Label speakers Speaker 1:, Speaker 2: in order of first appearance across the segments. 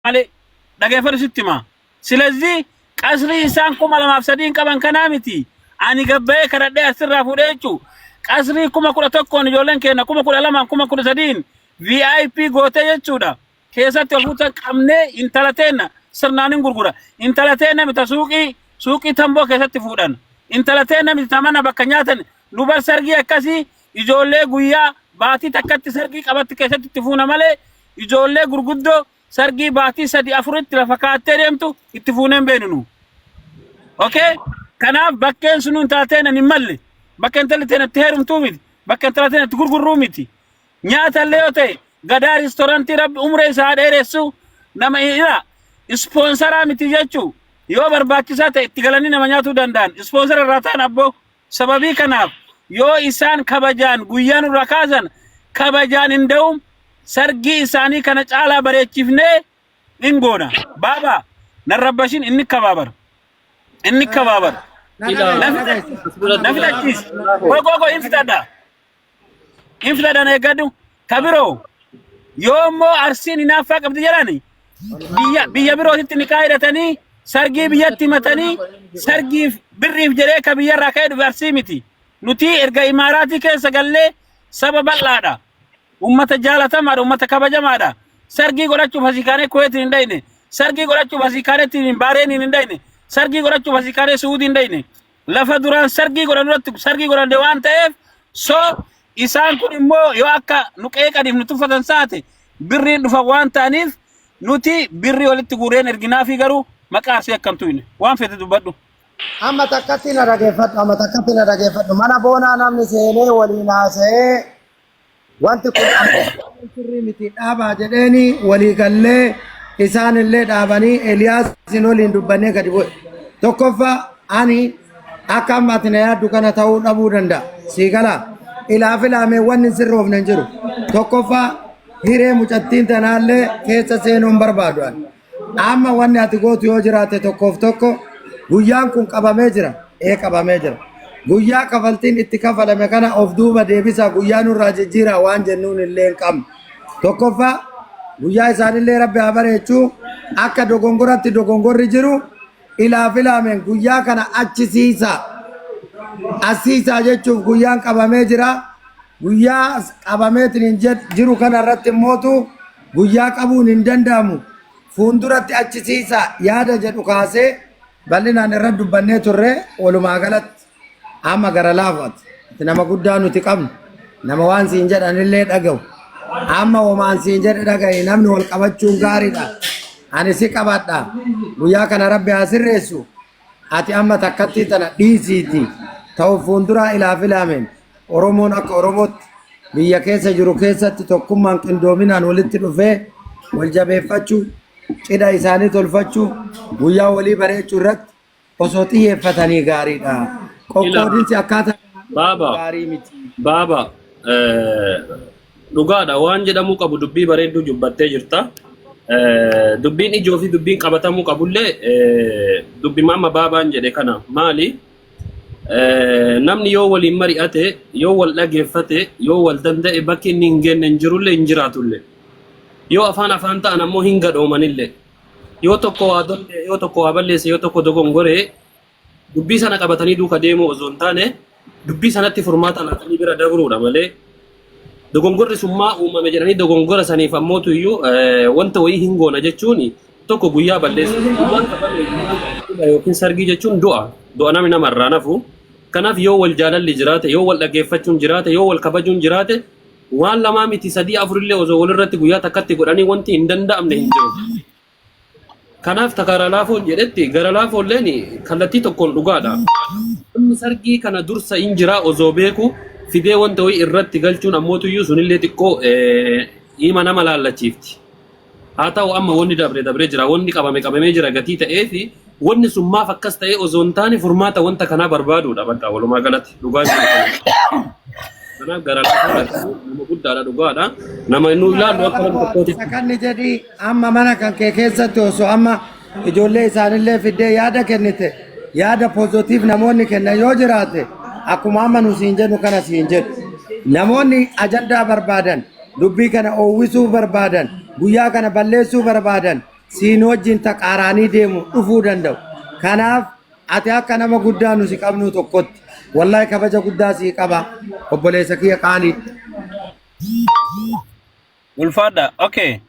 Speaker 1: مالي دقيفر ستما سلزي قصري إنسان كما لما أفسدين كمان كنامتي أني قبّي كردي أسرع فوديتشو قصري كما كل تكون يولن كنا كما كل لما كما كل سدين VIP غوتة يجودا كيسة تفوت كمنة إنتلاتنا سرنانين غرغرة إنتلاتنا سوقي تامبو كيسة تفودان إنتلاتنا متامنا بكنياتن نوبل سرقي أكاسي يجولة غويا باتي تكت سرقي كبات كيسة تفونا ماله يجولة غرغدو سرقي باتي سدي أفرد تلفكات تريمتو يتفونن بينو أوكي كناف بكين سنو إنتلاتنا نملي بكين تلاتنا تهرم توميد بكين تلاتنا تغرغر روميتي نيات الليوتي غدا ريستورانتي رب عمره سعد إيرسو نما إيرا سبونسرا متيجاتشو يو برباكيسات اتقالني نما نياتو دندان سبونسر الراتان أبو سببي كناف يو إسان كبجان غيان ركازان كبجان اندوم سرقي إساني كانت على بريتشفني إنغونا بابا نرباشين إنك كبابر نفلا كيس وقوقو إنفتادا نيقادو كبيرو يومو أرسيني نافاق أبدي جراني بيا برو تتني كايرتني سرقي بياتي متني سرقي بريف جريكا بيا راكايد بارسيمتي نتي إرقا إماراتي كيسا قال لي سبب اللادا أمة جالة مادا أمة كبجة مادا سرقي قرأتو فاسيكاني كويتي نديني سرقي قرأتو فاسيكاني تنين باريني نديني سرقي قرأتو فاسيكاني سعودي نديني لفا دوران سرقي قرأن دوان تايف سو إسان كن إمو يو أكا نكيك أديف نتوفة ساتي بري نفا وان تانيف نوتي بري ولي تقورين إرقنا في غرو مكار سيكم توين وان فيتي دبادو
Speaker 2: أما تكتنا رجفت مانا بونا نامني سيني ولي ناسي وانت كن سري متي دابا جديني ولي قلي إسان اللي داباني إلياس سنولين دباني كدبو توقفا أني أكام ماتنيا دوكنا تاون أبو دندا سيقلا إلى فلامي وان سروف ننجرو توقفا هيري مجتين تنالي كيسا سينون بربادوان أما وان يتقوت يوجرات توقف guyyaan kun qabamee jira qabamee jira guyyaa kafaltiin itti kafalame kana of duuba deebisa guyyaa nurraa jijjiira waan jennuun illee qabna tokkoffaa guyyaa isaanillee rabbi haa bareechuu akka dogongoratti dogongorri jiru ilaa filaameen guyyaa kana asiisaa jechuuf guyyaan qabamee jira guyyaa qabameetiin jiru kana irratti mootu guyyaa qabuun hin danda'amu fuulduratti achisiisaa yaada jedhu kaasee bal'inaan irratti dubbannee turre walumaa galatti amma gara laafatti nama guddaa nuti qabnu nama waan siin jedhanillee dhaga'u amma waan siin jedhe dhaga'i namni wal qabachuun gaariidha ani si qabadha guyyaa kana rabbi haa sirreessu ati amma takkatti tana dhiisiiti ta'u fuulduraa ilaa filaameen oromoon akka oromootti biyya keessa jiru keessatti tokkummaan qindoominaan walitti dhufee wal jabeeffachuu cidha isaanii tolfachuu guyyaa walii bareechuu irratti osoo xiyyeeffatanii gaariidha. Qoqqoodinsi akkaataa gaarii miti.
Speaker 3: Baaba dhugaadha waan jedhamuu qabu dubbii bareedduu dubbattee jirta. Dubbiin ijoo fi dubbiin qabatamuu qabullee dubbii amma baabaan jedhe kana maali? Namni yoo waliin mari'ate yoo wal dhageeffate yoo wal danda'e bakki inni hin genne hin jirullee hin jiraatullee. Yoo afaan ta'an ammoo hin gadhoomanillee yoo tokko waa balleesse yoo tokko dogongoree dubbii sana qabatanii duuka deemuu osoo hin taane dubbii sanatti furmaata laatanii bira dabruudha malee dogongorri summaa uumame jedhanii dogongora saniif ammootu iyyuu wanta wayii hin goona jechuun tokko guyyaa balleessu yookiin sargii jechuun du'a namni namarraa nafu kanaaf yoo wal jaalalli jiraate yoo wal dhageeffachuun jiraate yoo wal kabajuun jiraate waan lamaa miti sadii afurillee osoo walirratti guyyaa takkatti godhanii wanti hin danda'amne hin jiru. Kanaaf takara laafoon jedhetti gara laafoolleen kallattii tokkoon dhugaadha. Namni sargii kana dursa hin jiraa osoo beeku fidee wanta wayii irratti galchuun ammootu iyyuu sunillee xiqqoo hima nama laallachiifti. Haa ta'u amma wanni dabree jira wanni qabamee jira gatii ta'ee fi wanni sun maaf akkas ta'ee osoo hin taane furmaata wanta kanaa barbaaduudha bakka walumaa galatti dhugaa jiru. Kanaaf gara nama guddaadha dhugaadha nama inni ilaalu akka nama tokkooti.
Speaker 2: Sakanni jedhi amma mana kan kee keessatti osoo amma ijoollee isaanillee fiddee yaada kennite yaada pozitiif namoonni kennan yoo jiraate akkuma amma nu siin jedhu kana siin jedhu namoonni ajandaa barbaadan dubbii kana oowwisuu barbaadan guyyaa kana balleessuu barbaadan siin wajjin taqaaraanii deemu dhufuu danda'u. Kanaaf ati akka nama guddaa nusi qabnu tokkotti wallahi kabaja guddaa sii qaba obboleessa kiyya qaalii.
Speaker 1: Ulfaadha. Okay.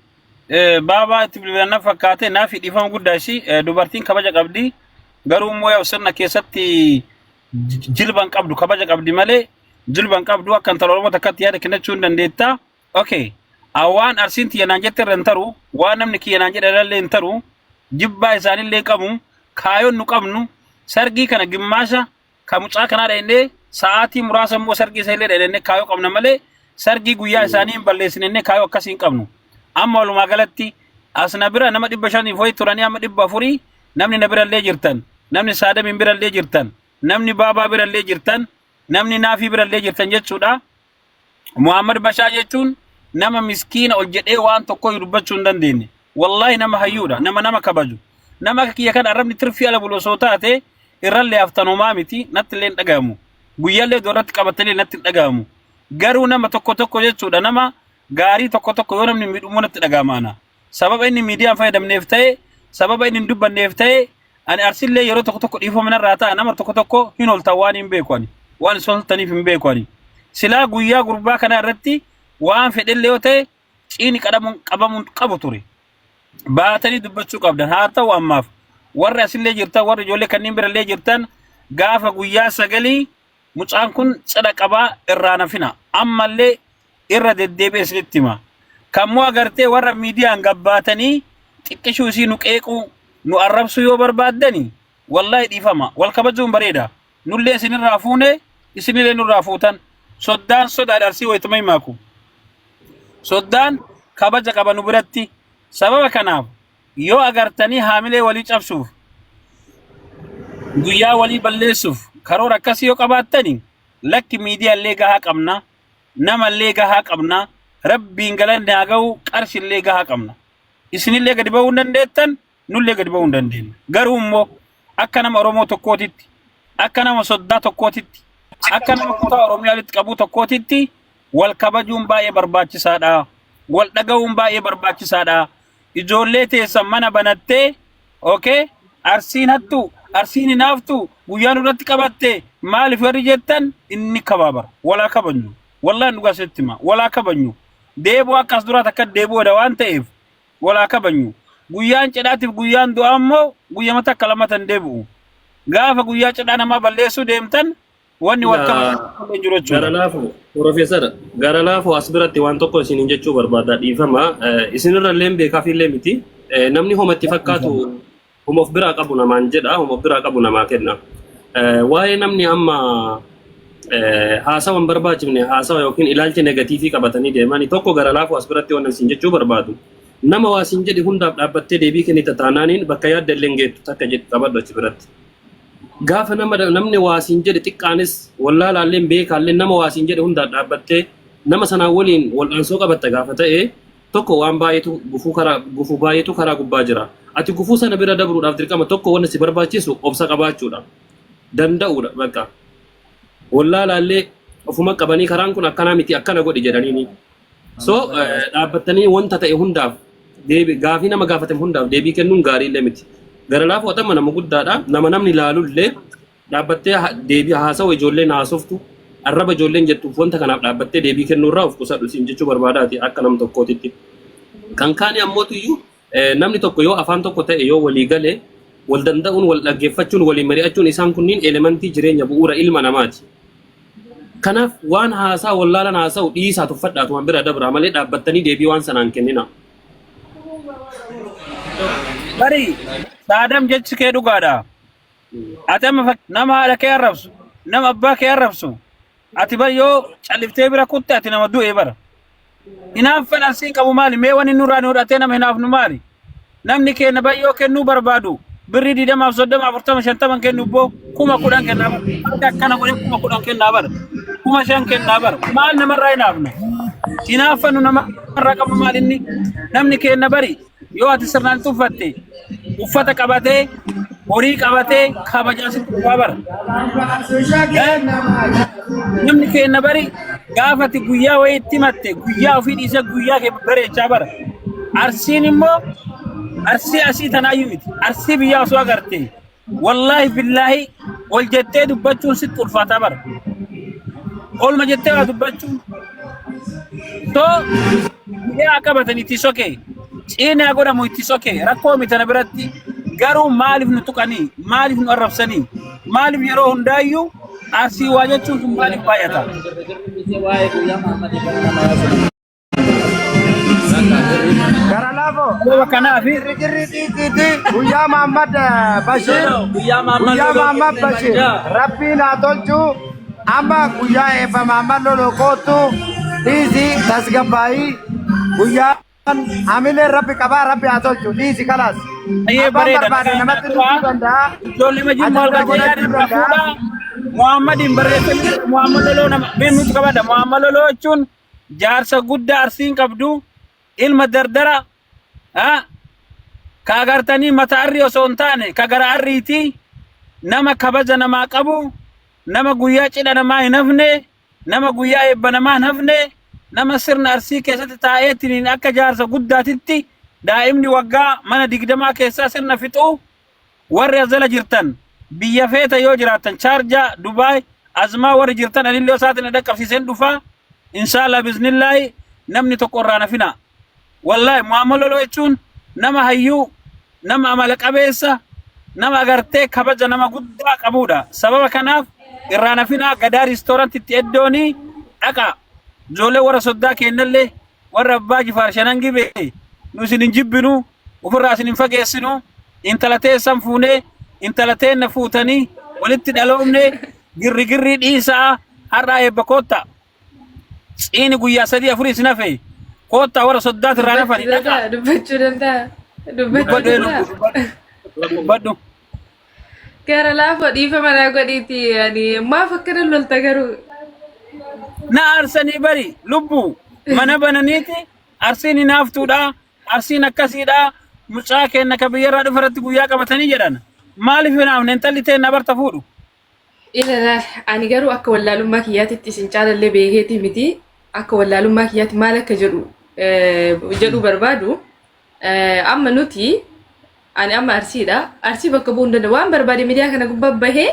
Speaker 1: Baabaa itti bilbilanna fakkaate naaf dhiifama guddaa ishii dubartiin kabaja qabdi. Garuu immoo yoo sirna keessatti jilban qabdu kabaja qabdi malee jilban qabdu akka intala Oromoo takkatti yaada kennachuu hin dandeetta. Okay. Awwaan arsiin tiyyanaan jette irra hin taru waan namni kiyyanaan jedhe irrallee hin taru jibbaa isaanillee qabu kaayoon nu qabnu sargii kana gimmaasha ka mucaa kanaa dhahennee sa'aatii muraasa immoo sargii isa illee dhahennee kaayoo qabna malee sargii guyyaa isaanii hin balleessinennee kaayoo akkasii hin qabnu. Amma walumaa galatti as na bira nama 500 foyi turanii amma 400 namni na birallee jirtan namni saadamin birallee jirtan namni baabaa birallee jirtan namni naafii birallee jirtan jechuudha. Muhammad Bashaa jechuun nama miskiina ol jedhee waan tokko dubbachuu hin dandeenye. Wallahi nama hayyuudha nama kabaju. Nama akka kiyya kana arrabni tirfii ala bulosoo taate irrallee haftanumaa miti natti illee hin dhagahamu. Guyyaallee doorratti qabatanii natti hin dhagahamu. Garuu nama tokko jechuudha nama gaarii tokko yoo namni miidhumuu natti dhagahamaana. Sababa inni miidiyaan fayyadamneef ta'e sababa inni hin dubbanneef ta'e ani arsillee yeroo tokko dhiifama narraa ta'a nama tokko hin ooltan waan hin beeku ani waan soltaniif hin beeku ani. Silaa guyyaa gurbaa kana irratti waan fedhellee yoo ta'e ciini qabamuun qabu ture. Baatanii dubbachuu qabdan haa ta'u ammaaf warri asillee jirtan warri ijoollee kanneen birallee jirtan gaafa guyyaa 9 mucaan kun cidha qabaa irraa nafina ammallee irra deddeebi'ee isinitti hima. Kammoo agartee warra miidiyaan gabbaatanii xiqqishuu isii nu qeequu nu arrabsuu yoo barbaaddani wallahi dhiifama wal kabajuun bareeda nullee isinirraa fuune isinillee nurraa fuutan soddaan sodaadharsii wayituma himaaku. Soddaan kabaja qaba nu biratti sababa kanaaf yoo agartanii haamilee walii cabsuuf guyyaa walii balleessuuf karoora akkasii yoo qabaattani lakki miidiyaallee gahaa qabna namallee gahaa qabna rabbiin galanne haa ga'u qarshillee gahaa qabna. Isinillee gadi ba'uu hin dandeettan nullee gadi ba'uu hin dandeenye. Garuu immoo akka nama Oromoo tokkootitti akka nama soddaa tokkootitti akka nama kutaa Oromiyaatti qabu tokkootitti wal kabajuun baay'ee barbaachisaadha. Wal dhaga'uun baay'ee barbaachisaadha. Ijoollee teessan mana banattee okay arsiin hattu arsiin hinaaftu guyyaa nurratti qabatte maaliif warri jettan inni kabaabara walaa kabanyu wallahi dhugaa sitti hima walaa kabanyu deeboo akkas duraa takka deeboodha waan ta'eef walaa kabanyu guyyaan cidhaatiif guyyaan du'aa immoo guyyama takka lamatan deebi'u gaafa guyyaa cidhaa namaa balleessuu deemtan wanni wal kabanyu jiru jechuudha.
Speaker 3: Garalaafu Profeesar Garalaafu as biratti waan tokko isin jechuu barbaada dhiifama isinirra illee beekaafillee miti namni homatti fakkaatu homa of biraa qabu namaan jedha homa of biraa qabu namaa kenna. Waa'ee namni amma haasawan barbaachifne haasawa yookiin ilaalcha negatiivii qabatanii deemani tokko Garalaafu as biratti waan isin jechuu barbaadu nama waa isin jedhi hundaaf dhaabbattee deebii kennita taanaaniin bakka yaadda illee geettu takka jedhu qabadhu achi biratti. Gaafa namni waa isin jedhi xiqqaanis wallaalaallee beekaallee nama waa isin jedhi hundaaf dhaabbattee nama sanaan waliin wal'aansoo qabatta gaafa ta'e tokko waan baay'eetu gufuu baay'eetu karaa gubbaa jira. Ati gufuu sana bira dabruudhaaf dirqama tokko wanni si barbaachisu obsa qabaachuudha. Danda'uudha bakka. Wallaalaallee ofuma qabanii karaan kun akkana miti akkana godhi jedhaniini. So dhaabbattanii wanta ta'e hundaaf gaafii nama gaafatan hundaaf deebii kennuun gaariillee miti. Garalaafu otama nama guddaadha. Nama namni ilaalullee dhaabbattee deebii haasawa ijoolleen haasoftu arraba ijoolleen jettuuf wanta kanaaf dhaabbattee deebii kennuurraa of qusadhu isin jechuu barbaadaati akka nam tokkootitti. Kan kaani ammootiyyuu namni tokko yoo afaan tokko ta'e yoo walii galee wal danda'uun wal dhaggeeffachuun walii mari'achuun isaan kunniin elementii jireenya bu'uura ilma namaati. Kanaaf waan haasaa wallaalan haasa'u dhiisaa tuffadhaatu waan bira dabra malee dhaabbattanii deebii waan sanaan kennina.
Speaker 1: Bari saadam jechi kee dhugaadha. Ati amma nama haadha kee arrabsu nama abbaa kee arrabsu ati bar yoo calliftee bira kutte ati nama du'e bara. Hinaaffan arsiin qabu maali mee wani nurraa nu hudhatee nama hinaafnu maali? Namni kenna bayyoo kennuu barbaadu birri 20 40 50 kennu boo 10 kennaa bara. Akkana godhe 10 kennaa bara. 5 kennaa bara. Maal namarraa hinaafna? Hinaaffanu namarraa qabu maali inni? Namni kenna bari yoo ati sirnaan tuffatte uffata qabatee horii qabatee kabajaasitti dhufaa bara. Namni kenna bari gaafati guyyaa wayii itti matte guyyaa ofii dhiisee guyyaa kee bareechaa bara. Arsiin immoo أرسي أسي تنايمت أرسي بيا سوا قرتي والله بالله والجتة دبتشون ست الفاتبر أول ما جتة دبتشون تو يا أكبتني تيسوكي إيه أقول أمو تيسوكي ركومي تنبرتي قالوا مالف نتوكاني مالف نقربسني مالف يروهم دايو أرسي واجتشون ثم مالف بايتا
Speaker 2: Gara lafo.
Speaker 1: هو كنافي
Speaker 2: Jirri titi guyyaa Muhammad Bashir. Guyyaa Muhammad Bashir. Rabbiin haa tolchu. Amma guyyaa eebba Muhammad Lolokootu. Dhiisi tasgabbaa'ii. Guyyaan hamileen Rabbi qabaa Rabbi haa tolchu. Dhiisi kalaas.
Speaker 1: أيه
Speaker 2: Abbaan
Speaker 1: بريدة
Speaker 2: barbaade namatti dhufuu danda'a.
Speaker 1: جولي مجيب مالك جياد الرفودا محمد بريدة محمد لولو نما بيموت كبدا محمد لولو چون جارسا قد أرسين كبدو علم دردرة ها كاغرتني متعري وسونتاني كاغر عريتي نما كبجا نما قبو نما قويا چدا نما هنفني نما قويا إبا نما هنفني نما سرنا أرسي كيسات تايتنين أكا جارسا قداتي دائمني وقا منا دقدما كيسا سرنا فتو ور يزل جرتن بيا فيتا يو جراتن شارجا دبي أزما ور جرتن أن اللي ساتنا دكا في سن دفا إن شاء الله بإذن الله نمني تقرانا فينا والله معاملة لو يتشون نما هيو نما عملك أبيسا نما أغرتك خبجا نما قدّا قبودا سبب كناف إرانا فينا قدار ريستورانت تتعدوني أكا جولي ورا صداك إنالي ورا باجي فارشانانجي بي نوسي ننجبنو وفراسي ننفقيسنو انتلاتي سنفوني انتلاتي نفوتني ولدت دالومني قري ديسا هرأي بكوتا إني قويا سدي أفري سنفي كوتا ورا صدات رانا فاني
Speaker 4: dubbachuu danda'a dubbachuu danda'a
Speaker 1: بدو
Speaker 4: gara laafoo dhiifama naa godhiiti ani maaf akkana lolta garuu
Speaker 1: na arsanii bari lubbu mana bananiiti arsiin hinaaftuudha arsiin akkasiidha mucaa kenna ka biyyarraa dhufarratti guyyaa qabatanii jedhan maaliif hinaafne intalli ta'e na barta fuudhu
Speaker 4: ilaalaal ani garuu akka wallaalummaa kiyyaatitti isin caalallee beekeeti miti akka wallaalummaa kiyyaatti maal akka jedhu barbaadu amma nuti ani amma arsiidha arsii bakka bu'uu hin danda'a waan barbaade miidiyaa kana gubbaa bahee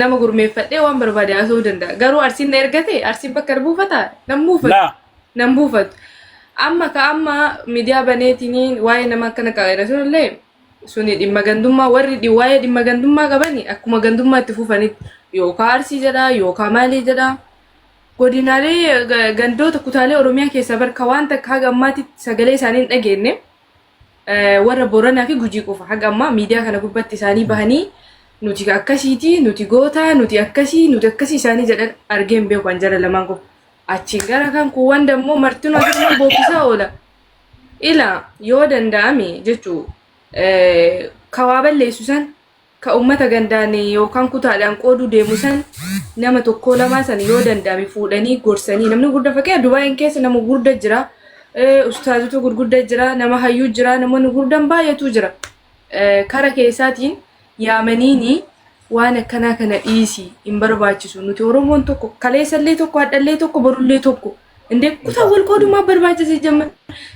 Speaker 4: nama gurmeeffadhee waan barbaade haasa'uu danda'a garuu arsiin na ergate arsiin bakka buufata nan buufatu amma amma miidiyaa baneetiniin waa'ee nama akkana qabeera sunillee suni dhimma gandummaa warri waa'ee dhimma gandummaa qabani akkuma gandummaa itti fufanitti yookaan arsii jedha yookaan maalii jedha godinaalee gandoota kutaalee oromiyaa keessaa barka waan takka haga ammaatti sagalee isaanii hin dhageenye warra Booranaa fi Gujii qofa haga ammaa miidiyaa kana gubbatti isaanii bahanii nuti akkasiiti nuti goota nuti akkasii isaanii jedhan argeen beeku kan jara lamaan qofa achiin gara kan kuuwwan dammoo martinuu akkasuma bookkisaa oola ila yoo danda'ame jechuu kawaa balleessu san ka ummata gandaan yookaan kutaadhaan qooduu deemu san nama tokko lamaa san yoo danda'ame fuudhanii gorsanii namni gurguddaa fakkii Dubaayii keessa nama gurguddaa jira ustaazota gurguddaa jira nama hayyuu jira namoonni gurguddaan baay'atu jira kara keessaatiin yaamaniini waan akkanaa kana dhiisi hin barbaachisu nuti Oromoon tokko kaleessallee tokko hadhallee tokko borullee tokko indee kutaa wal qoodumaa barbaachisa jamma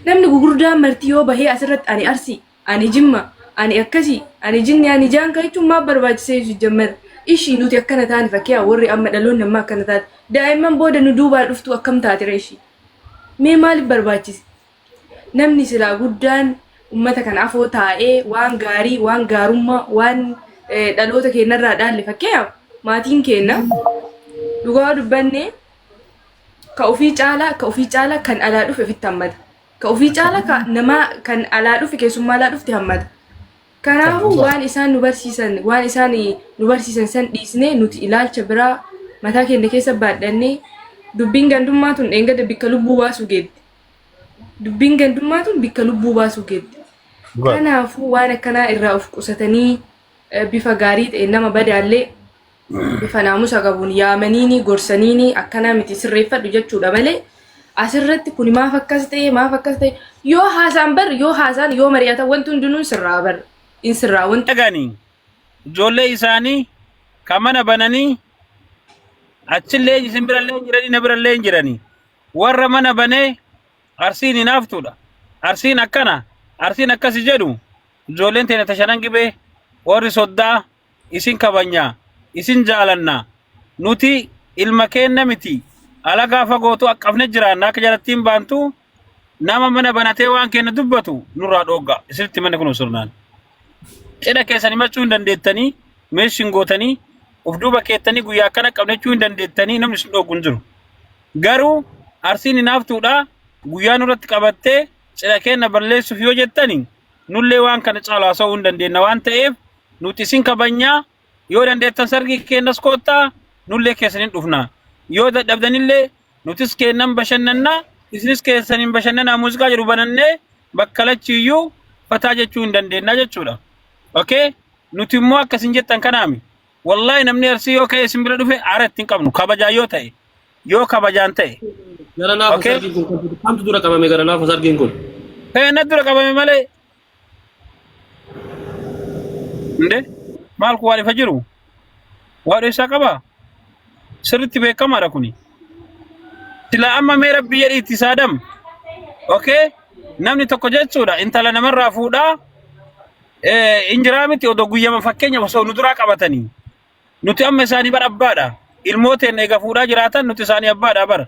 Speaker 4: namni gurguddaan martii yoo bahee asirratti ani arsii ani jimma ani akkasii ani jinni ani jaan ka'ichuun maaf barbaachisee jammata ishii nuti akkana taane fakkii warri amma dhaloonni amma akkana taate daa'imman booda nu duubaa dhuftu akkam taatira ishii mee maaliif barbaachise namni silaa guddaan ummata kana afoo taa'ee waan gaarii waan gaarummaa waan dhaloota keenyarraa dhaalle fakkii maatiin keenya dhugaa dubbanne ka ofii caalaa kan alaa dhufe ofitti hammata ka ofii caalaa ka nama kan alaa dhufe keessummaa alaa dhufte hammata kanaafuu waan isaan nu barsiisan san dhiisnee nuti ilaalcha biraa mataa keenya keessa baadhannee dubbiin gandummaa tun eengada bikka lubbuu baasuu geeddi dubbiin gandummaa tun bikka lubbuu baasuu geeddi kanaafuu waan akkanaa irraa of qusatanii bifa gaarii ta'e nama badaallee bifa naamusa qabuun yaamaniini gorsaniini akkanaa miti sirreeffadhu jechuudha malee asirratti kun maaf akkas ta'e yoo haasaan yoo mari'atan wanti hundinuun sirraa bar in sirraa wanti
Speaker 1: dhaganii ijoollee isaanii kan mana bananii achillee isin birallee jiranii na birallee jiranii warra mana banee arsiin hinaaftuudha arsiin akkana arsiin akkasi jedhu ijoolleen teenya tashanan gibee warri soddaa isin kabanya isin jaalanna nuti ilma kenna miti ala gaafa gootu akkafne jiraanna akka jalattiin baantu nama mana banatee waan kenna dubbatu nurraa dhogga isinitti manne kun surnaan cidha keessan himachuu hin dandeettanii meeshin gootanii uf duuba keettanii guyyaa akkana qabnachuu hin dandeettanii namni isin dhoggu hin jiru garuu arsiin hinaaftuudha guyyaa nurratti qabattee cidha kenna balleessuuf yoo jettanii nullee waan kana caalaa sa'uu hin dandeenna waan ta'eef nuti isin kabanyaa yoo dandeettan sargii kennas koottaa nullee keessaniin dhufna yoo dadhabdanillee nutis kennan bashannannaa isinis keessaniin bashannanaa muuziqaa jedhu banannee bakka lachiiyyuu fataa jechuu hin dandeennaa jechuudha. Okay? Nuti immoo akkasin jettan kanaami. Wallahi namni arsii yoo ka'e isin bira dhufe aara ittiin qabnu kabajaa yoo ta'e yoo kabajaan ta'e.
Speaker 3: Gara laafa sargiin kun kamtu dura qabame gara laafa sargiin kun?
Speaker 1: Na dura qabame malee. Nde maal ku waan ifa jiru? Waan isaa qaba? Sirriitti beekamaadha kuni. Sila amma mee rabbi jedhi itti saadam. Okay? Namni tokko jechuudha intala namarraa fuudhaa injiraa miti odoo guyyama fakkeenya osoo nu duraa qabatanii. Nuti amma isaanii bara abbaadha. Ilmooteen eega fuudhaa jiraatan nuti isaanii abbaadha bara.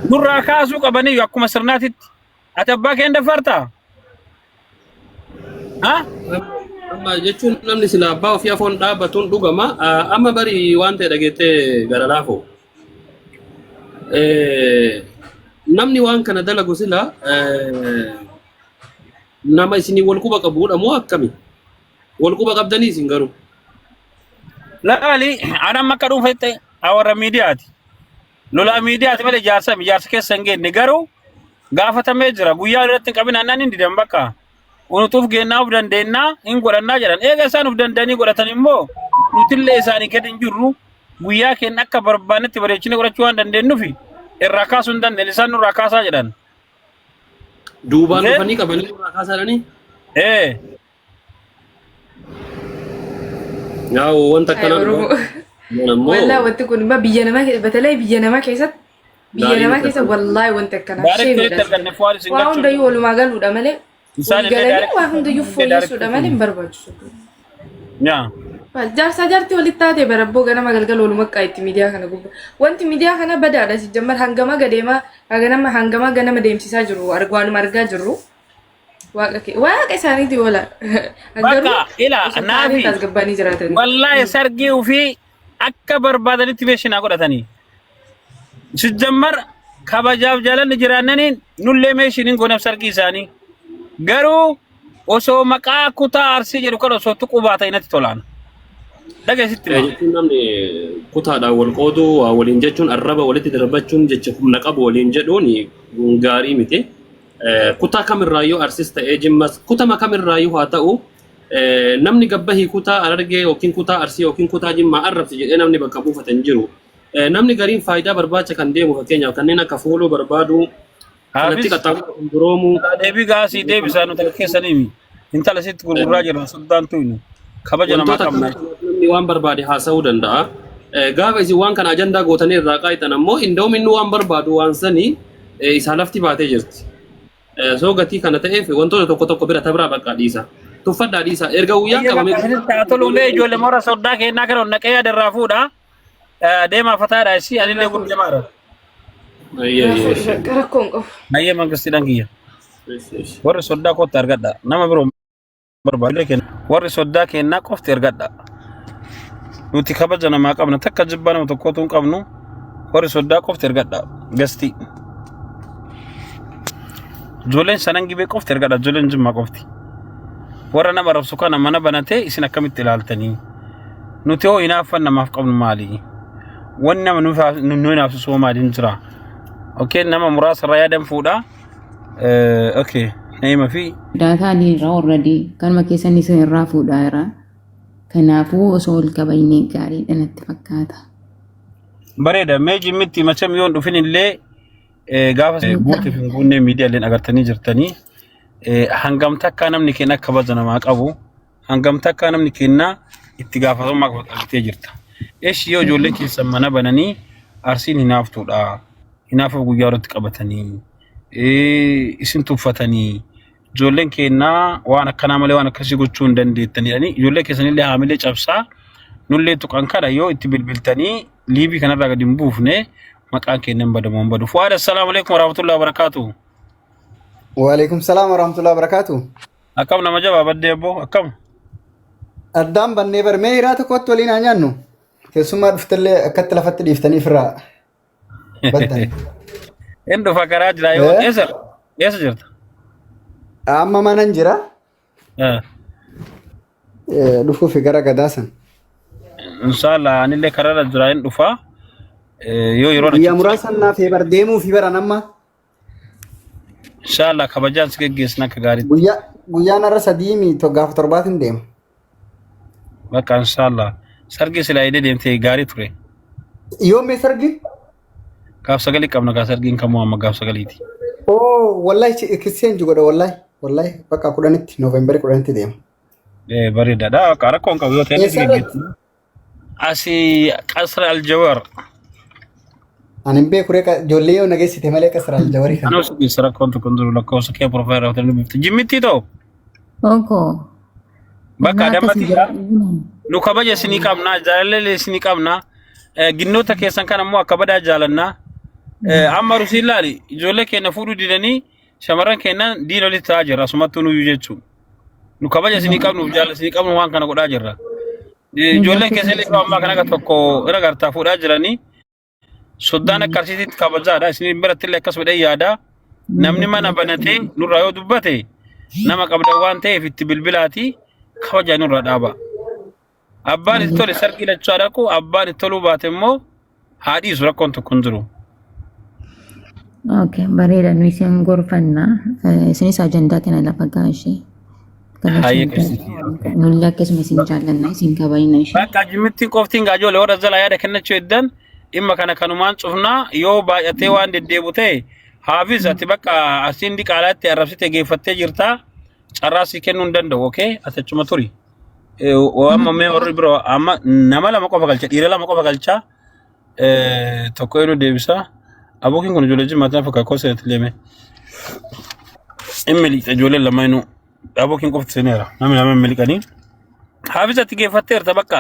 Speaker 1: Nurraa kaasuu qabanii akkuma sirnaatitti. Ati abbaa kee hin dafartaa?
Speaker 3: Amma jechuun namni sila abbaa ofii afoon dhaabbatuun dhugama. Amma bari waan ta'e dhageettee gara laafoo. Namni waan kana dalagu sila nama isinii wal quba qabuudha moo akkami? Wal quba qabdanii isin garuu?
Speaker 1: Laali anam akka dhuunfaatti awara miidiyaati. Lola miidiyaati malee jaarsa keessa hin geenne garuu gaafatamee jira guyyaa irratti qabina annaan hin didan bakka unutuuf gennaa uf dandeennaa hin godhannaa jedhan eega isaan uf dandanii godhatan immoo nutillee isaanii gad hin jirru guyyaa keenya akka barbaanetti bareechine godhachuu waan dandeenyuufi irraa kaasuu hin dandeenye isaan nurraa kaasaa jedhan.
Speaker 3: Duubaan dhufanii qabanii nurraa kaasaadhanii? Yaa wanta kanaa
Speaker 4: والله وانتكون ما بيجنا ما بتلاقي بيجنا ما كيسات بيجنا ما كيسات والله وانت كنا شيء واحد ده يقول ما قالوا ده ملء واحد ده يفوي يسود ده ملء برباد
Speaker 1: يا
Speaker 4: فجار سجارتي ولتاتي بربو كنا ما قال قالوا ما كايت ميديا كنا قب وانت ميديا كنا بدأ ده سجمر هنگما قديما أغنى ما هنگما قنا ما ديم سجرو أرجوان مرجع جرو واقع ساني دي ولا
Speaker 1: بقى إلى نافي والله سرقي وفي أكبر بدل تبيشنا قرأتني سجمر خباجاب جالن جرانين نولي ميشين قنا سرقي ساني غرو وسو مقا كوتا أرسي جرو كرو سو تقوباتا ينتي تولان دقا ستنا
Speaker 3: namni kutaadhaan wal qooduu waliin jechuun arraba walitti darbachuun jecha humna qabu waliin jedhuun gaarii miti. Kutaa kamirraayyuu arsis ta'ee jimmas kutama kamirraayyuu haa ta'u namni gabbahii kutaa argee yookiin kutaa arsii yookiin kutaa jimmaa arrabsi jedhee namni bakka buufatan jiru. Namni gariin faayidaa barbaacha kan deemu fakkeenyaaf kanneen akka fuuluu barbaadu kanatti qaxxaamuru gurguroomu.
Speaker 1: Deebii gaasii deebisaa nuti keessanii intala sitti gurguraa jiran soddaan tuynu kabaja namaa qabna.
Speaker 3: Namni waan barbaade haasa'uu danda'a. Gaafa isin waan kana ajandaa gootanii irraa qaayitan ammoo indoominni waan barbaadu waan sanii isaa lafti baatee jirti. So gatii kana ta'eef wantoota tokko bira tabraa bakka dhiisa. Tuffadhaa dhiisa. Erga guyyaan qabame.
Speaker 1: Tolulee ijoollee mora soddaa kennaa kana naqee yadarraa fuudha. Deemaa fataadha isii anillee gurguramaadha.
Speaker 4: Rakkoon qabu.
Speaker 1: Nayyee mangistiidhaan kiyya. Warri soddaa kootti argadha. Nama biroo barbaadee kenna. Warri soddaa kennaa qofti argadha. Nuti kabaja namaa qabna takka jibbaa nama tokkootu hin qabnu. Warri soddaa qofti argadha. Gasti. Ijoolleen sanan gibee qofti argadha. Ijoolleen jimmaa qofti. Warra nama rabsu kana mana banatee isin akkamitti ilaaltanii? Nuti hoo hinaaffan namaaf qabnu maali? Wanni nama nu hinaafsisu maaliin jira? Okay, nama muraasa irraa yaadan fuudha. Okay, neema fi
Speaker 5: daataan irraa already kanuma keessanii isin irraa fuudhaa jira. Kanaafuu osoo ol qabaynee gaariidha natti fakkaata.
Speaker 1: Bareeda, mee jimmitti macam yoon dhufin illee gaafa guutuuf hin guunnee miidiyaaleen agartanii jirtanii hangam takka namni keenya akka kabaja namaa qabu hangam takka namni keenya itti gaafatamummaa qabatee jirta. Eeshi yoo ijoollee keessan mana bananii arsiin hinaaftuudha. Hinaafa guyyaa irratti qabatanii isin tuffatanii ijoolleen keenya waan akkanaa malee waan akkasii gochuu hin dandeettanii ijoollee keessanillee haamilee cabsaa nullee tuqan kana yoo itti bilbiltanii liibii kanarraa gadi hin buufne maqaan keenya hin badamu hin badu. Fuwaad assalaamu alaikum warahmatullahi wabarakatuh.
Speaker 6: Waalaikum salaam warahmatullahi wabarakatuh.
Speaker 1: Akkam nama jabaa baddee abboo akkam?
Speaker 6: Addaan bannee barmee hiraa tokkotti waliin haa nyaannu. Keessumaa dhuftallee akkatti lafatti dhiiftanii firraa baddan.
Speaker 1: Inni dhufa karaa jira yoo eessa jirta?
Speaker 6: Amma manan jira. Dhufuufi gara gadaasan.
Speaker 1: Inshallah anillee karaarra jira hin dhufa. Yoo yeroo
Speaker 6: guyyaa muraasan naaf bar deemuu fi baran amma.
Speaker 1: Inshallah kabajaan si geggeessina akka gaariitti.
Speaker 6: Guyyaan irra sadii gaafa torbaatiin deema.
Speaker 1: Bakka inshallah sargi silaa idee deemtee gaarii ture.
Speaker 6: Yoo mee sargi?
Speaker 1: Gaaf sagalii qabna gaa sargiin kamuu amma gaaf sagaliiti.
Speaker 6: Oh wallahi kiseen jigodha wallahi bakka 10tti Noovembarii 10tti deema.
Speaker 1: Bareedaadha bakka rakkoon qabu yoo ta'e si geggeessu. Asi Qasr Aljawar. Ani
Speaker 6: beeku ijoollee yoo nageessite malee Qasr Aljawarii kana.
Speaker 1: Ano si rakkoon tokko nduru lakkoofsa kee profile raawwatanii dubbifte. Jimmitti ta'u?
Speaker 5: Oko.
Speaker 1: Bakka adamatti nu kabaja isinii qabna jaalallee isinii qabna ginnoota keessan kan ammoo akka badaa jaalannaa amma rusiin laali ijoollee keenya fuudhuu didanii shamarran keenya diina walitti ta'aa jirra asumattuu nuyyuu jechuun nu kabaja isinii qabnuuf jaalala isinii qabnu waan kana godhaa jirra ijoolleen keessallee ammaa kan akka tokko irra gartaa fuudhaa jiranii soddaan akka arsiititti kabajaadha isinii birattillee akkas godhee yaada namni mana banatee nurraa yoo dubbate nama qabda waan ta'eef itti bilbilaati kabaja nurra dhaaba. Abbaan itti tole sargii lachuu dhaqu abbaan itti toluu baate immoo haadhiisu rakkoon tokko hin jiru.
Speaker 5: Okay, bareeda nu isin gorfanna. Isinis ajandaa kana lafa gaashee. Nulli akkasuma isin jaallanna isin kabajna ishee.
Speaker 1: Bakka jimmittiin qoftiin gaajoolee warra jalaa yaada kennachuu eddan dhimma kana kanumaan cufnaa yoo baay'atee waan deddeebu ta'e haafis ati bakka asiin diqaalaatti arrabsite geeffattee jirtaa carraasii kennuu hin danda'u okay atachuma turi. Amma mee warri biroo amma nama lama qofa galcha dhiira lama qofa galcha tokko yeroo deebisa abookiin kun ijoollee jimmaatan fakkaa koosee leeme immili ijoollee lama inuu abookiin qofti seneera namni lama immiliqanii haafisatti geeffatteerta bakka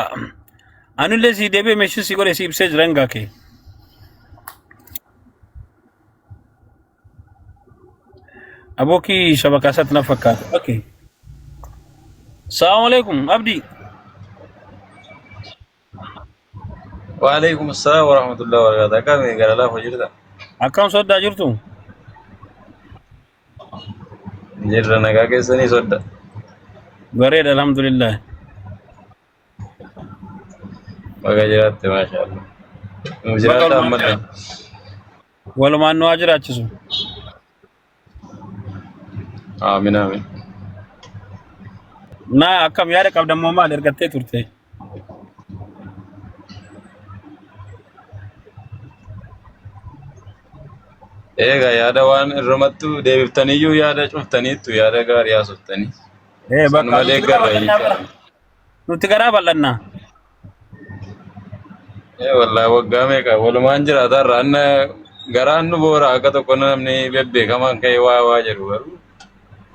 Speaker 1: anullee si deebi'ee meeshaa si godhe si ibsee jira hingaa kee abookii shabakaasaatti na fakkaata okay. السلام عليكم عبدي.
Speaker 7: وعليكم السلام ورحمة الله وبركاته. كم قال الله فجرته.
Speaker 1: أكم صدق جرتم؟
Speaker 7: جرنا كاكي سني صدق.
Speaker 1: بريد الحمد لله.
Speaker 7: بقى جرات ما شاء الله. مجرات أمنا.
Speaker 1: ولا ما نواجرات شو؟
Speaker 7: آمين آمين.
Speaker 1: Na akkam yaada qabdan moo maal ergattee turte?
Speaker 7: Eega yaada waan irramattu deebiftaniyyuu yaada cuftaniittu yaada gaarii haasoftanii.
Speaker 1: Bakka
Speaker 7: malee garra
Speaker 1: nuti garaa bal'annaa.
Speaker 7: Wallahi waggaa meeqa walumaan jiraatarra anna garaan nu boora akka tokko namni bebbeekamaan ka'e waa jedhu garuu.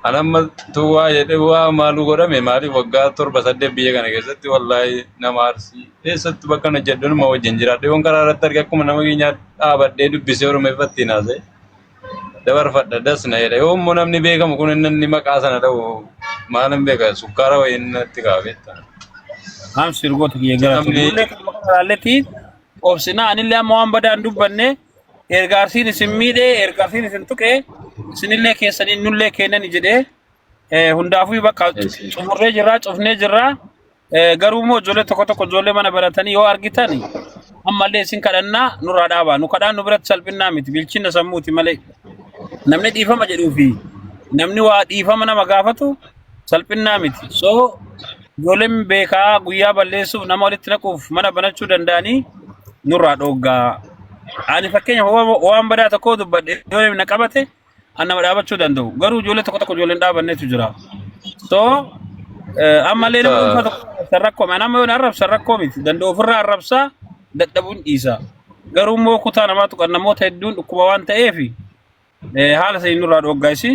Speaker 7: Anamma tuwaa jedhee waa maaluu godhame maaliif waggaa 7-8 biyya kana keessatti wallahi nama arsii eessatti bakka na jedhu nama wajjin jiraadhe yoon karaa irratti arge akkuma nama keenya dhaabadhee dubbisee oromeeffatti naasee dabarfadha dasna jedhe yoommoo namni beekamu kun inni maqaa sana ta'u maalan beeka sukkaara wayii natti kaafetta.
Speaker 1: Am sirgoota kiyya gara obsinaa anillee amma waan badaan dubbanne ergaarsiin isin miidhee ergaarsiin isin tuqee sinillee keessanii nullee kennan jedhee hundaafuu bakka xumurree jirraa cufnee jirraa garuu immoo ijoollee tokko ijoollee mana baratanii yoo argitan ammallee isin kadhannaa nurraa dhaabaa nu kadhaan nu biratti salphinnaa miti bilchinna sammuuti malee namni dhiifama jedhuu fi namni waa dhiifama nama gaafatu salphinnaa miti so ijoolleen beekaa guyyaa balleessuuf nama walitti naquuf mana banachuu danda'anii nurraa dhooggaa ani fakkeenya waan badaa tokko dubbadhe yoo na qabate anna dhaabachuu danda'u garuu ijoollee tokko ijoolleen dhaabanneetu jira so ammallee nama tokko sarrakkoo nama yoo arrabsa rakkoo miti danda'u ofirraa arrabsaa dadhabuun dhiisa garuu immoo kutaa namaa tuqan namoota hedduun dhukkuba waan ta'eef haala sanii nurraa dhooggaa isi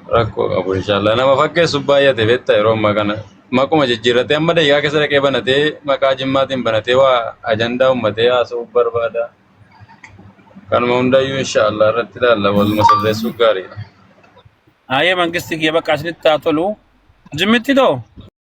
Speaker 7: rakkoo qabu inshallah nama fakkeessu baay'ate beektaa yeroo ammaa kana maquma jijjiirratee amma daqiiqaa keessa dhaqee banatee maqaa jimmaatiin banatee waa ajandaa uummatee haasa'uuf barbaada. Kanuma hundayyuu inshallah irratti ilaalla wal masirreessuu gaariidha.
Speaker 1: Ayee mangisti kiyya bakka asinitti haa tolu. Jimmitti too?